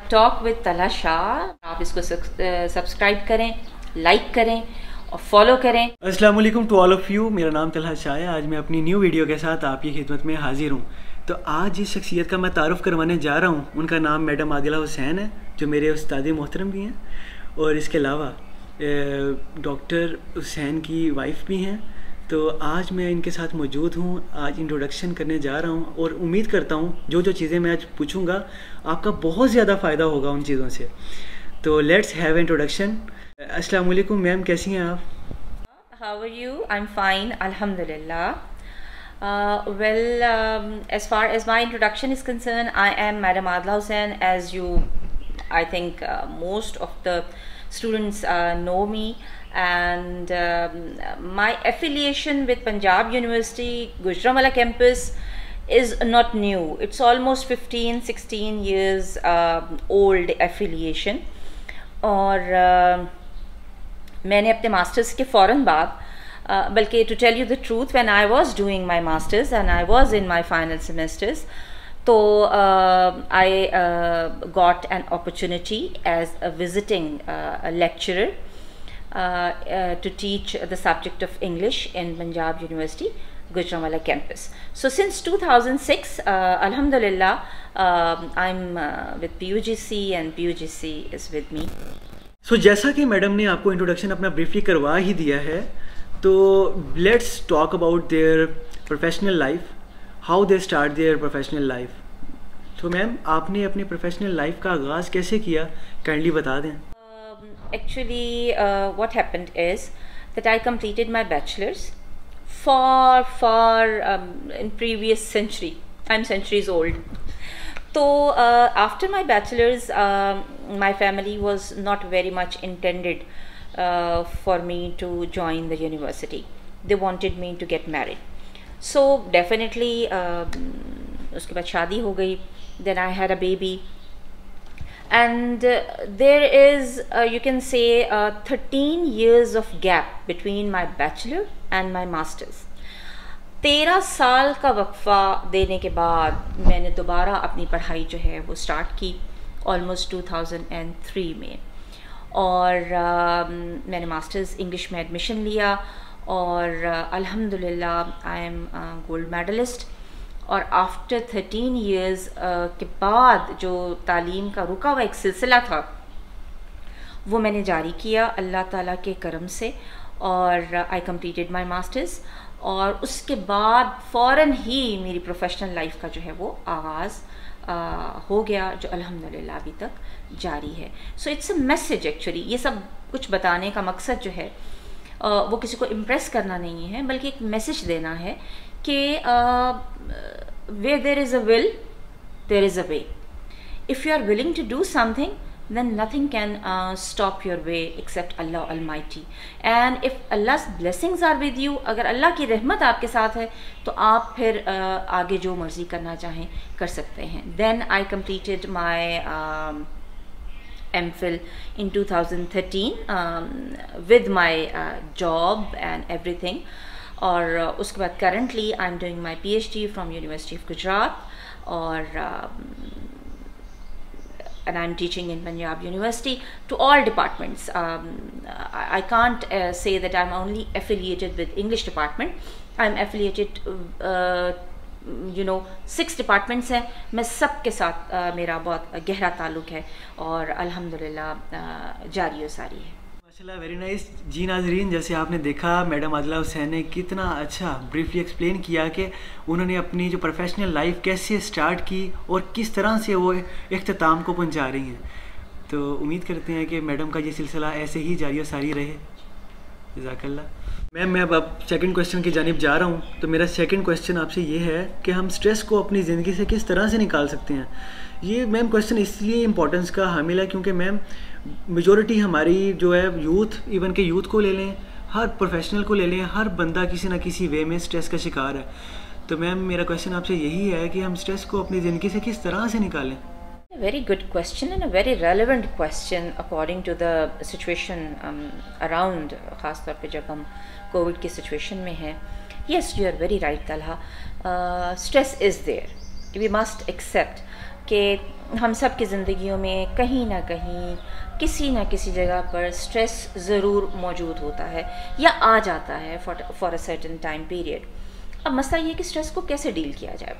Talk with Talha شاہ. آپ اس کو subscribe کریں, لائک کریں اور فالو کریں. السلام علیکم ٹو آل آف یو. میرا نام طلحہ شاہ ہے. آج میں اپنی نیو ویڈیو کے ساتھ آپ کی خدمت میں حاضر ہوں. تو آج جس شخصیت کا میں تعارف کروانے جا رہا ہوں ان کا نام میڈم عادلہ حسین ہے, جو میرے استاد محترم بھی ہیں, اور اس کے علاوہ ڈاکٹر حسین کی وائف بھی ہیں. تو آج میں ان کے ساتھ موجود ہوں. آج انٹروڈکشن کرنے جا رہا ہوں اور امید کرتا ہوں جو چیزیں میں آج پوچھوں گا آپ کا بہت زیادہ فائدہ ہوگا ان چیزوں سے. تو لیٹس ہیو انٹروڈکشن. السلام علیکم میم, کیسی ہیں آپ؟ How are you? I'm fine, alhamdulillah. As far as my introduction is concerned, I am Madam Adila Hussain. As you, I think most of the students know me, and my affiliation with Punjab University Gujranwala campus is not new. It's almost 15-16 years old affiliation. اور میں نے اپنے masters کے فوراً بعد بلکہ to tell you the truth when I was doing my masters and I was in my final semesters, تو I got an opportunity as a visiting lecturer to teach the subject of English in Punjab university Gujranwala campus. So since 2006 alhamdulillah I'm with PUGC and PUGC is with me. سو جیسا کہ madam نے آپ کو introduction اپنا briefly کروا ہی دیا ہے, تو let's talk about their professional life, how they start their professional life. تو میم آپ نے اپنی پروفیشنل لائف کا آغاز کیسے کیا, کائنڈلی بتا دیں. Actually what happened is that I completed my bachelor's far in previous century. I'm centuries old. So after my bachelor's my family was not very much intended for me to join the university. They wanted me to get married. So definitely uske baad shaadi ho gayi, then I had a baby, and there is you can say 13 years of gap between my bachelor and my masters. 13 سال کا وقفہ دینے کے بعد میں نے دوبارہ اپنی پڑھائی جو ہے وہ اسٹارٹ کی آلموسٹ 2003 میں, اور میں نے ماسٹرز انگلش میں ایڈمیشن لیا, اور الحمدللہ آئی ایم گولڈ میڈلسٹ. اور آفٹر 13 ایئرز کے بعد جو تعلیم کا رکا ہوا ایک سلسلہ تھا وہ میں نے جاری کیا اللہ تعالیٰ کے کرم سے, اور آئی کمپلیٹڈ مائی ماسٹرز. اور اس کے بعد فوراً ہی میری پروفیشنل لائف کا جو ہے وہ آغاز ہو گیا, جو الحمدللہ ابھی تک جاری ہے. So it's a message actually. یہ سب کچھ بتانے کا مقصد جو ہے وہ کسی کو امپریس کرنا نہیں ہے, بلکہ ایک میسیج دینا ہے کہ where there is a will there is a way. If you are willing to do something, then nothing can stop your way except Allah Almighty. And if Allah's blessings are with you, اگر اللہ کی رحمت آپ کے ساتھ ہے تو آپ پھر آگے جو مرضی کرنا چاہیں کر سکتے ہیں. Then I completed my MPhil in 2013 with my job and everything. اور اس کے بعد currently I'm doing my PhD from University of Gujarat, اور and I'm teaching in Punjab University to all departments. I can't say that I'm only affiliated with English department. I'm affiliated 6 departments ہیں. میں سب کے ساتھ میرا بہت گہرا تعلق ہے, اور الحمدللہ جاری و ساری ہے. ماشاءاللہ, ویری نائس. جی ناظرین, جیسے آپ نے دیکھا میڈم عادلہ حسین نے کتنا اچھا بریفلی ایکسپلین کیا کہ انہوں نے اپنی جو پروفیشنل لائف کیسے اسٹارٹ کی اور کس طرح سے وہ اختتام کو پہنچا رہی ہیں. تو امید کرتے ہیں کہ میڈم کا یہ سلسلہ ایسے ہی جاری و ساری رہے. جزاک اللہ. میم میں اب سیکنڈ کویشچن کی جانب جا رہا ہوں. تو میرا سیکنڈ کویشچن آپ سے یہ ہے کہ ہم اسٹریس کو اپنی زندگی سے کس طرح سے نکال سکتے ہیں. یہ میم کویشچن اس لیے امپورٹنس کا حامل ہے کیونکہ میم میجورٹی ہماری جو ہے یوتھ, ایون کہ یوتھ کو لے لیں, ہر پروفیشنل کو لے لیں, ہر بندہ کسی نہ کسی وے میں اسٹریس کا شکار ہے. تو میم میرا کویشچن آپ سے یہی ہے کہ ہم اسٹریس کو اپنی زندگی سے کس طرح سے نکالیں. Very good question and a very relevant question according to the situation around, خاص طور پہ جب ہم کووڈ کی سچویشن میں ہیں. Yes, you are very right, Talha. Stress is there. We must accept کہ ہم سب کی زندگیوں میں کہیں نہ کہیں کسی نہ کسی جگہ پر اسٹریس ضرور موجود ہوتا ہے یا آ جاتا ہے for a certain time period. اب مسئلہ یہ کہ اسٹریس کو کیسے ڈیل کیا جائے.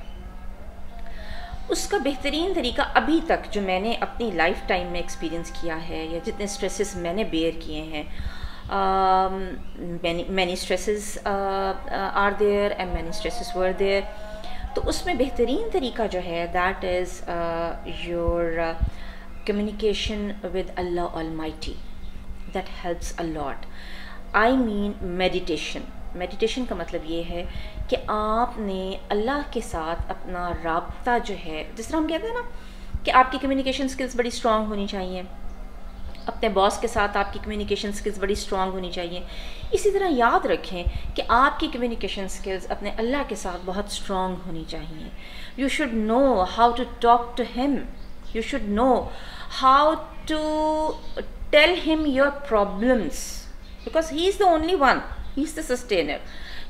اس کا بہترین طریقہ ابھی تک جو میں نے اپنی لائف ٹائم میں ایکسپیرینس کیا ہے یا جتنے اسٹریسز میں نے بیئر کیے ہیں, many stresses are there and many stresses were there. تو اس میں بہترین طریقہ جو ہے that is your communication with Allah Almighty. That helps a lot. I mean meditation. Meditation کا مطلب یہ ہے کہ آپ نے اللہ کے ساتھ اپنا رابطہ جو ہے, جس طرح ہم کہتے ہیں نا کہ آپ کی کمیونیکیشن سکلز بڑی اسٹرانگ ہونی چاہیے, اپنے باس کے ساتھ آپ کی کمیونیکیشن سکلز بڑی اسٹرانگ ہونی چاہیے, اسی طرح یاد رکھیں کہ آپ کی کمیونیکیشن سکلز اپنے اللہ کے ساتھ بہت اسٹرانگ ہونی چاہیے. You should know how to talk to him, you should know how to tell him your problems, because he is the only one, he is the sustainer,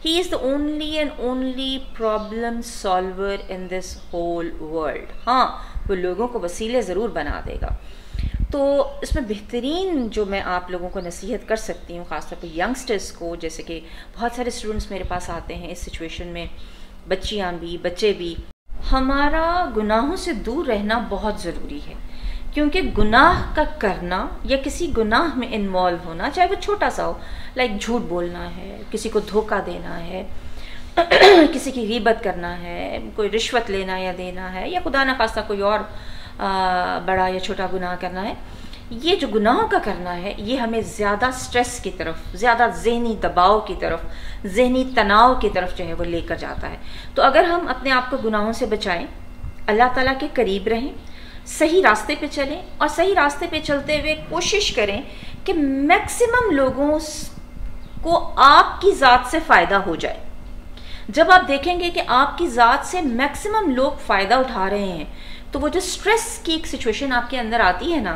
he is the only and only problem solver in this whole world. ہاں وہ لوگوں کو وسیلے ضرور بنا دے گا. تو اس میں بہترین جو میں آپ لوگوں کو نصیحت کر سکتی ہوں, خاص طور پہ ینگسٹرس کو, جیسے کہ بہت سارے اسٹوڈنٹس میرے پاس آتے ہیں اس سچویشن میں, بچیاں بھی بچے بھی, ہمارا گناہوں سے دور رہنا بہت ضروری ہے. کیونکہ گناہ کا کرنا یا کسی گناہ میں انوالو ہونا, چاہے وہ چھوٹا سا ہو, لائک جھوٹ بولنا ہے, کسی کو دھوکہ دینا ہے, کسی کی غیبت کرنا ہے, کوئی رشوت لینا یا دینا ہے, یا خدا نخواستہ کوئی اور بڑا یا چھوٹا گناہ کرنا ہے, یہ جو گناہوں کا کرنا ہے یہ ہمیں زیادہ سٹریس کی طرف, زیادہ ذہنی دباؤ کی طرف, ذہنی تناؤ کی طرف جو ہے وہ لے کر جاتا ہے. تو اگر ہم اپنے آپ کو گناہوں سے بچائیں, اللہ تعالیٰ کے قریب رہیں, صحیح راستے پہ چلیں, اور صحیح راستے پہ چلتے ہوئے کوشش کریں کہ میکسیمم لوگوں کو آپ کی ذات سے فائدہ ہو جائے. جب آپ دیکھیں گے کہ آپ کی ذات سے میکسیمم لوگ فائدہ اٹھا رہے ہیں, تو وہ جو سٹریس کی ایک سچویشن آپ کے اندر آتی ہے نا,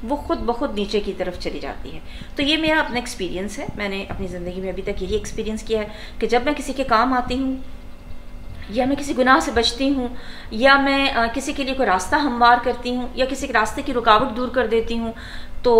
وہ خود بخود نیچے کی طرف چلی جاتی ہے. تو یہ میرا اپنا ایکسپیرینس ہے, میں نے اپنی زندگی میں ابھی تک یہی ایکسپیرینس کیا ہے کہ جب میں کسی کے کام آتی ہوں, یا میں کسی گناہ سے بچتی ہوں, یا میں کسی کے لیے کوئی راستہ ہموار کرتی ہوں, یا کسی کے راستے کی رکاوٹ دور کر دیتی ہوں, تو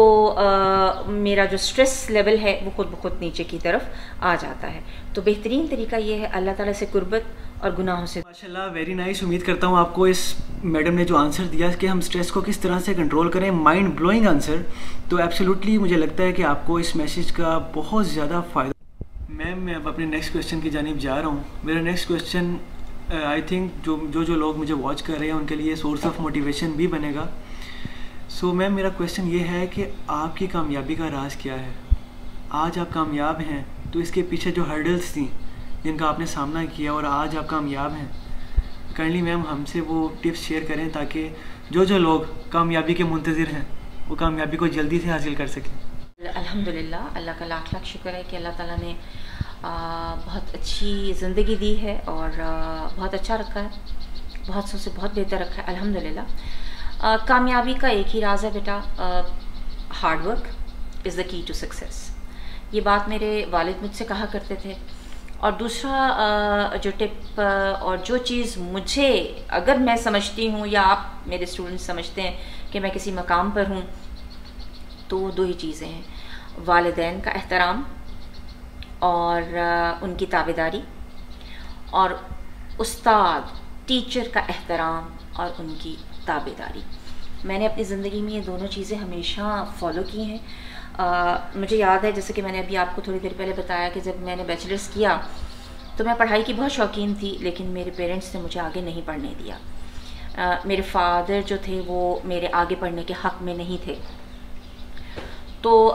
میرا جو سٹریس لیول ہے وہ خود بخود نیچے کی طرف آ جاتا ہے. تو بہترین طریقہ یہ ہے اللہ تعالیٰ سے قربت اور گناہوں سے. ماشاءاللہ, ویری نائس. امید کرتا ہوں آپ کو اس میڈم نے جو آنسر دیا کہ ہم سٹریس کو کس طرح سے کنٹرول کریں, مائنڈ بلوئنگ آنسر. تو ایبسلیوٹلی مجھے لگتا ہے کہ آپ کو اس میسیج کا بہت زیادہ فائدہ. میم میں اب اپنے نیکسٹ کویشچن کی جانب جا رہا ہوں. میرا نیکسٹ کویشچن آئی تھنک جو لوگ مجھے واچ کر رہے ہیں ان کے لیے سورس آف موٹیویشن بھی بنے گا. سو میم میرا کویشچن یہ ہے کہ آپ کی کامیابی کا راز کیا ہے؟ آج آپ کامیاب ہیں تو اس کے پیچھے جو ہرڈلس تھیں جن کا آپ نے سامنا کیا اور آج آپ کامیاب ہیں, کائنڈلی میم ہم سے وہ ٹپس شیئر کریں تاکہ جو لوگ کامیابی کے منتظر ہیں وہ کامیابی کو جلدی سے حاصل کر سکیں. الحمدللہ, اللہ کا لاکھ لاکھ شکر ہے کہ اللہ تعالیٰ نے بہت اچھی زندگی دی ہے اور بہت اچھا رکھا ہے, بہت سو سے بہت بہتر رکھا ہے الحمدللہ. کامیابی کا ایک ہی راز ہے بیٹا, ہارڈ ورک از دا کی ٹو سکسیس. یہ بات میرے والد مجھ سے کہا کرتے تھے. اور دوسرا جو ٹپ اور جو چیز مجھے, اگر میں سمجھتی ہوں یا آپ میرے اسٹوڈنٹس سمجھتے ہیں کہ میں کسی مقام پر ہوں, تو دو ہی چیزیں ہیں, والدین کا احترام اور ان کی تابعداری, اور استاد ٹیچر کا احترام اور ان کی تابعداری. میں نے اپنی زندگی میں یہ دونوں چیزیں ہمیشہ فالو کی ہیں. مجھے یاد ہے, جیسے کہ میں نے ابھی آپ کو تھوڑی دیر پہلے بتایا کہ جب میں نے بیچلرس کیا تو میں پڑھائی کی بہت شوقین تھی, لیکن میرے پیرنٹس نے مجھے آگے نہیں پڑھنے دیا. میرے فادر جو تھے وہ میرے آگے پڑھنے کے حق میں نہیں تھے. تو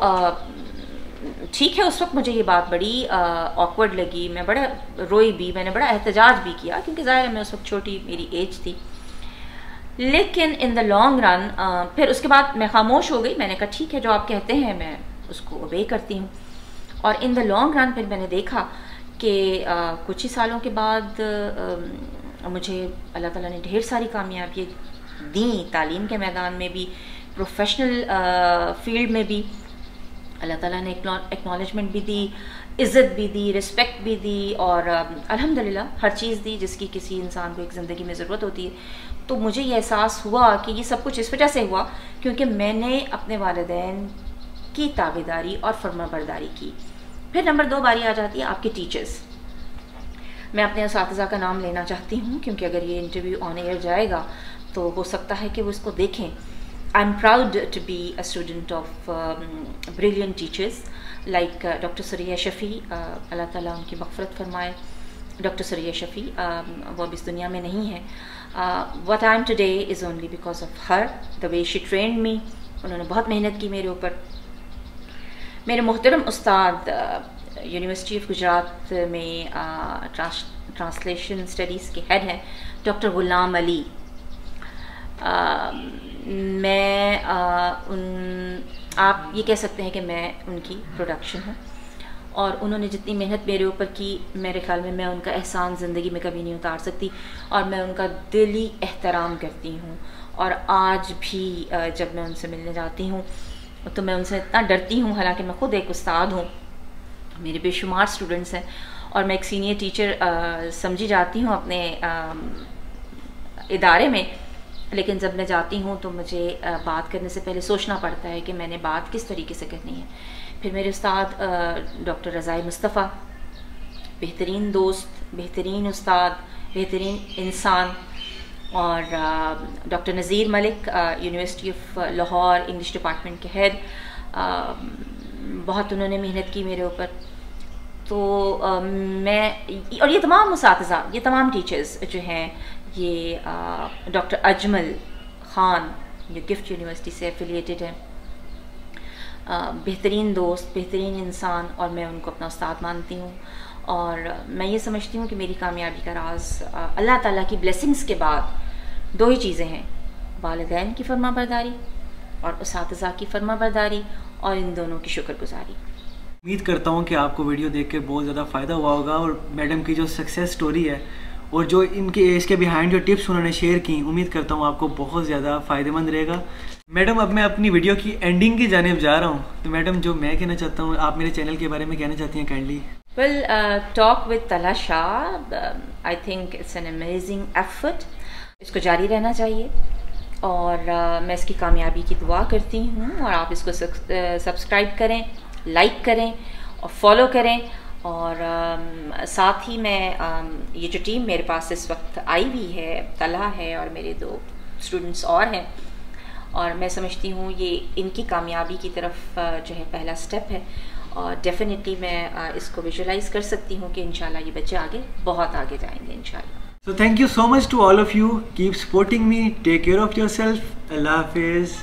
ٹھیک ہے, اس وقت مجھے یہ بات بڑی آکورڈ لگی, میں بڑا روئی بھی, میں نے بڑا احتجاج بھی کیا, کیونکہ ظاہر ہے میں اس وقت چھوٹی, میری ایج تھی. لیکن ان دا لانگ رن پھر اس کے بعد میں خاموش ہو گئی. میں نے کہا ٹھیک ہے, جو آپ کہتے ہیں میں اس کو اوبے کرتی ہوں. اور ان دا لانگ رن پھر میں نے دیکھا کہ کچھ ہی سالوں کے بعد مجھے اللہ تعالیٰ نے ڈھیر ساری کامیابیاں دیں, تعلیم کے میدان میں بھی, پروفیشنل فیلڈ میں بھی. اللہ تعالیٰ نے ایکنالجمنٹ بھی دی عزت بھی دی، رسپیکٹ بھی دی، اور الحمدللہ ہر چیز دی جس کی کسی انسان کو ایک زندگی میں ضرورت ہوتی ہے. تو مجھے یہ احساس ہوا کہ یہ سب کچھ اس وجہ سے ہوا کیونکہ میں نے اپنے والدین کی تابعداری اور فرما برداری کی. پھر نمبر 2 باری آ جاتی ہے آپ کے ٹیچرز. میں اپنے اساتذہ کا نام لینا چاہتی ہوں کیونکہ اگر یہ انٹرویو آن ایئر جائے گا تو ہو سکتا ہے کہ وہ اس کو دیکھیں. I am proud to be a student of brilliant teachers like doctor Suraiya Shafi, اللہ تعالیٰ ان کی مغفرت فرمائے. ڈاکٹر سریہ شفیع وہ اب اس دنیا میں نہیں ہے. what I am today is only because of her, the way she trained me. انہوں نے بہت محنت کی میرے اوپر. میرے محترم استاد یونیورسٹی آف گجرات میں ٹرانسلیشن اسٹڈیز کے ہیڈ ہیں ڈاکٹر غلام علی. میں آپ یہ کہہ سکتے ہیں کہ میں ان کی پروڈکشن ہوں، اور انہوں نے جتنی محنت میرے اوپر کی میرے خیال میں ان کا احسان زندگی میں کبھی نہیں اتار سکتی، اور میں ان کا دلی احترام کرتی ہوں. اور آج بھی جب میں ان سے ملنے جاتی ہوں تو میں ان سے اتنا ڈرتی ہوں، حالانکہ میں خود ایک استاد ہوں، میرے بے شمار اسٹوڈنٹس ہیں اور میں ایک سینئر ٹیچر سمجھی جاتی ہوں اپنے ادارے میں. لیکن جب میں جاتی ہوں تو مجھے بات کرنے سے پہلے سوچنا پڑتا ہے کہ میں نے بات کس طریقے سے کرنی ہے. پھر میرے استاد ڈاکٹر رضائے مصطفیٰ، بہترین دوست، بہترین استاد، بہترین انسان. اور doctor Nazir Malik, university of Lahore English department کے ہیڈ، بہت انہوں نے محنت کی میرے اوپر. تو میں اور یہ تمام اساتذہ، یہ تمام ٹیچرز جو ہیں، یہ ڈاکٹر اجمل خان جو گفٹ یونیورسٹی سے ایفیلیٹڈ ہیں، بہترین دوست، بہترین انسان، اور میں ان کو اپنا استاد مانتی ہوں. اور میں یہ سمجھتی ہوں کہ میری کامیابی کا راز اللہ تعالیٰ کی بلیسنگز کے بعد 2 ہی چیزیں ہیں: والدین کی فرما برداری اور اساتذہ کی فرما برداری، اور ان دونوں کی شکر گزاری. امید کرتا ہوں کہ آپ کو ویڈیو دیکھ کے بہت زیادہ فائدہ ہوا ہوگا، اور میڈم کی جو سکسیس سٹوری ہے اور جو اس کے بیہائنڈ جو ٹپس انہوں نے شیئر کی، امید کرتا ہوں آپ کو بہت زیادہ فائدہ مند رہے گا. میڈم اب میں اپنی ویڈیو کی اینڈنگ کی جانب جا رہا ہوں، تو میڈم جو میں کہنا چاہتا ہوں، آپ میرے چینل کے بارے میں کہنا چاہتی ہیں kindly. Well, Talk with Talha Shah, I think it's an amazing effort. اس کو جاری رہنا چاہیے، اور میں اس کی کامیابی کی دعا کرتی ہوں. اور آپ اس کو سبسکرائب کریں، لائک کریں اور فالو کریں. اور ساتھ ہی میں یہ جو ٹیم میرے پاس اس وقت آئی ہوئی ہے، طلحہ ہے اور میرے 2 اسٹوڈنٹس اور ہیں، اور میں سمجھتی ہوں یہ ان کی کامیابی کی طرف جو ہے پہلا سٹیپ ہے. اور ڈیفینیٹلی میں اس کو ویژولائز کر سکتی ہوں کہ انشاءاللہ یہ بچے آگے بہت آگے جائیں گے انشاءاللہ. So thank you so much to all of you. Keep supporting me. Take care of yourself. Allah Hafiz.